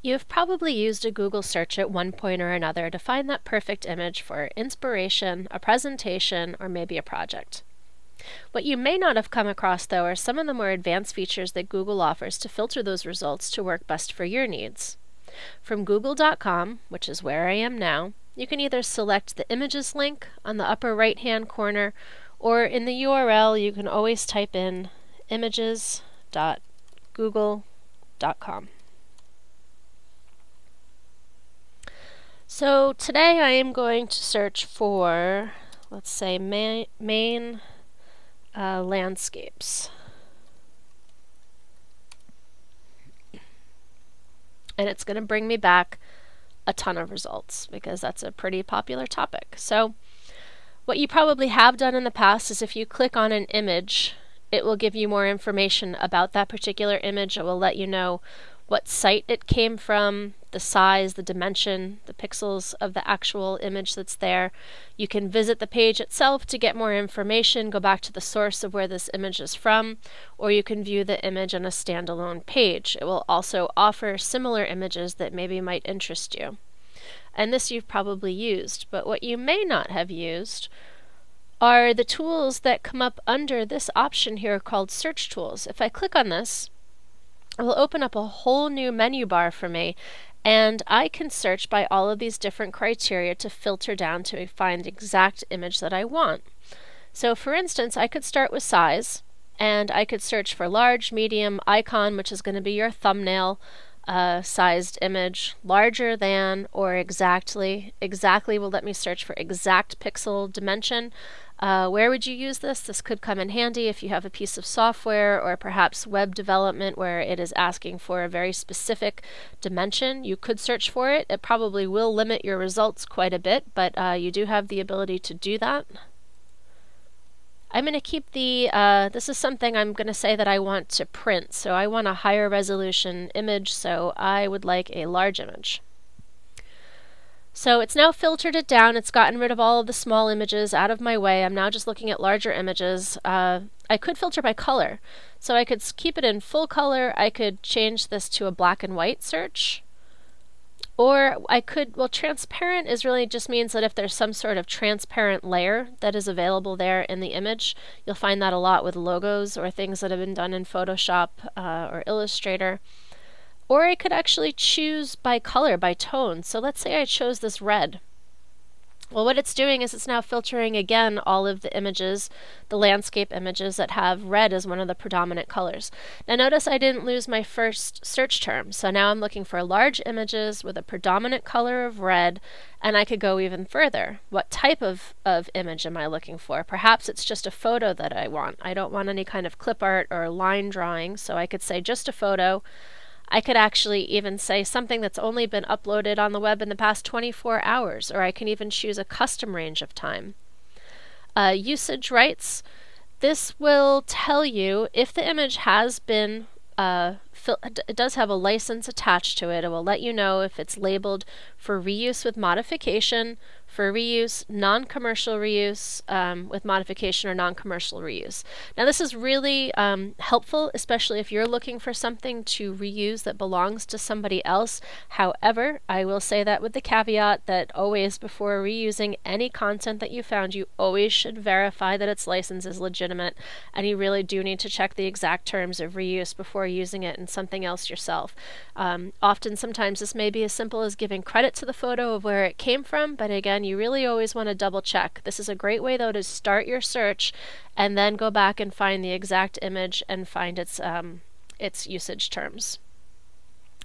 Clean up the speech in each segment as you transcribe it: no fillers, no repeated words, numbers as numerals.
You've probably used a Google search at one point or another to find that perfect image for inspiration, a presentation, or maybe a project. What you may not have come across, though, are some of the more advanced features that Google offers to filter those results to work best for your needs. From google.com, which is where I am now, you can either select the images link on the upper right-hand corner, or in the URL you can always type in images.google.com. So today I am going to search for, let's say, Maine landscapes. And it's going to bring me back a ton of results because that's a pretty popular topic. So what you probably have done in the past is if you click on an image, it will give you more information about that particular image. It will let you know what site it came from, the size, the dimension, the pixels of the actual image that's there. You can visit the page itself to get more information, go back to the source of where this image is from, or you can view the image on a standalone page. It will also offer similar images that maybe might interest you. And this you've probably used, but what you may not have used are the tools that come up under this option here called Search Tools. If I click on this, it will open up a whole new menu bar for me, and I can search by all of these different criteria to filter down to find the exact image that I want. So for instance, I could start with size, and I could search for large, medium, icon, which is going to be your thumbnail sized image, larger than, or exactly. Exactly will let me search for exact pixel dimension. Where would you use this? This could come in handy if you have a piece of software or perhaps web development where it is asking for a very specific dimension. You could search for it. It probably will limit your results quite a bit, but you do have the ability to do that. I'm going to keep the, this is something I'm going to say that I want to print. So I want a higher resolution image, so I would like a large image. So it's now filtered it down. It's gotten rid of all of the small images out of my way. I'm now just looking at larger images. I could filter by color. So I could keep it in full color. I could change this to a black and white search. Or I could, well, transparent is really just means that if there's some sort of transparent layer that is available there in the image, you'll find that a lot with logos or things that have been done in Photoshop or Illustrator. Or I could actually choose by color, by tone. So let's say I chose this red. Well, what it's doing is it's now filtering again all of the images, the landscape images that have red as one of the predominant colors. Now notice I didn't lose my first search term. So now I'm looking for large images with a predominant color of red, and I could go even further. What type of image am I looking for? Perhaps it's just a photo that I want. I don't want any kind of clip art or line drawing, so I could say just a photo. I could actually even say something that's only been uploaded on the web in the past 24 hours, or I can even choose a custom range of time. Usage rights. This will tell you if the image has been, it does have a license attached to it. It will let you know if it's labeled for reuse with modification, for reuse, non-commercial reuse with modification, or non-commercial reuse. Now this is really helpful, especially if you're looking for something to reuse that belongs to somebody else. However, I will say that with the caveat that always, before reusing any content that you found, you always should verify that its license is legitimate, and you really do need to check the exact terms of reuse before using it in something else yourself. Sometimes this may be as simple as giving credit to the photo of where it came from, but again, you really always want to double check. This is a great way though to start your search and then go back and find the exact image and find its usage terms.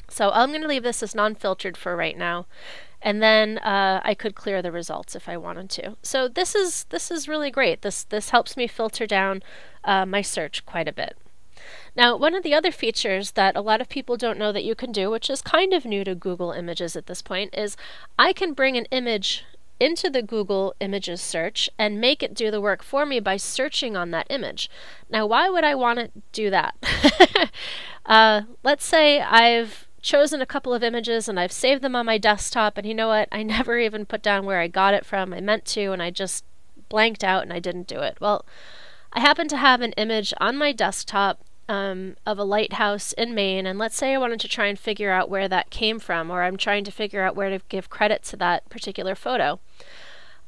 So I'm going to leave this as non-filtered for right now, and then I could clear the results if I wanted to. So this is really great. This helps me filter down my search quite a bit. Now, one of the other features that a lot of people don't know that you can do, which is kind of new to Google Images at this point, is I can bring an image into the Google Images search and make it do the work for me by searching on that image. Now, why would I want to do that? Let's say I've chosen a couple of images and I've saved them on my desktop, and you know what? I never even put down where I got it from. I meant to, and I just blanked out and I didn't do it. Well, I happen to have an image on my desktop of a lighthouse in Maine, and let's say I wanted to try and figure out where that came from, or I'm trying to figure out where to give credit to that particular photo.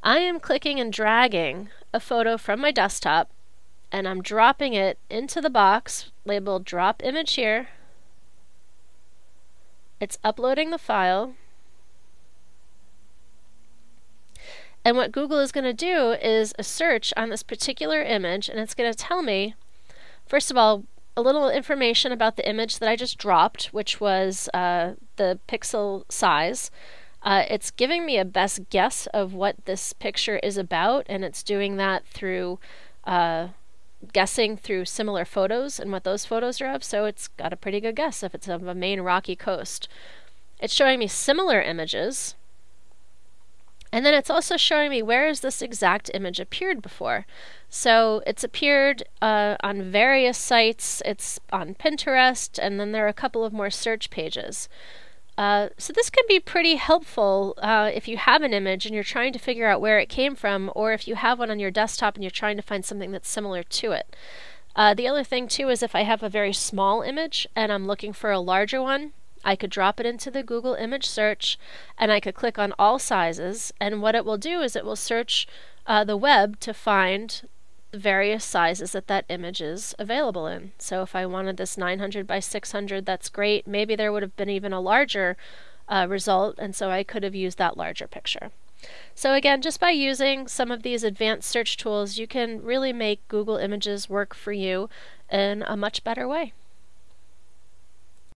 I am clicking and dragging a photo from my desktop, and I'm dropping it into the box labeled Drop Image here. It's uploading the file. And what Google is going to do is a search on this particular image, and it's going to tell me, first of all, a little information about the image that I just dropped, which was the pixel size. It's giving me a best guess of what this picture is about, and it's doing that through guessing through similar photos and what those photos are of, so it's got a pretty good guess if it's of a Maine rocky coast. It's showing me similar images, and then it's also showing me where has this exact image appeared before. So it's appeared on various sites, it's on Pinterest, and then there are a couple of more search pages. So this can be pretty helpful if you have an image and you're trying to figure out where it came from, or if you have one on your desktop and you're trying to find something that's similar to it. The other thing too is if I have a very small image and I'm looking for a larger one, I could drop it into the Google image search and I could click on all sizes, and what it will do is it will search the web to find the various sizes that that image is available in. So if I wanted this 900 by 600, that's great. Maybe there would have been even a larger result, and so I could have used that larger picture. So again, just by using some of these advanced search tools, you can really make Google Images work for you in a much better way.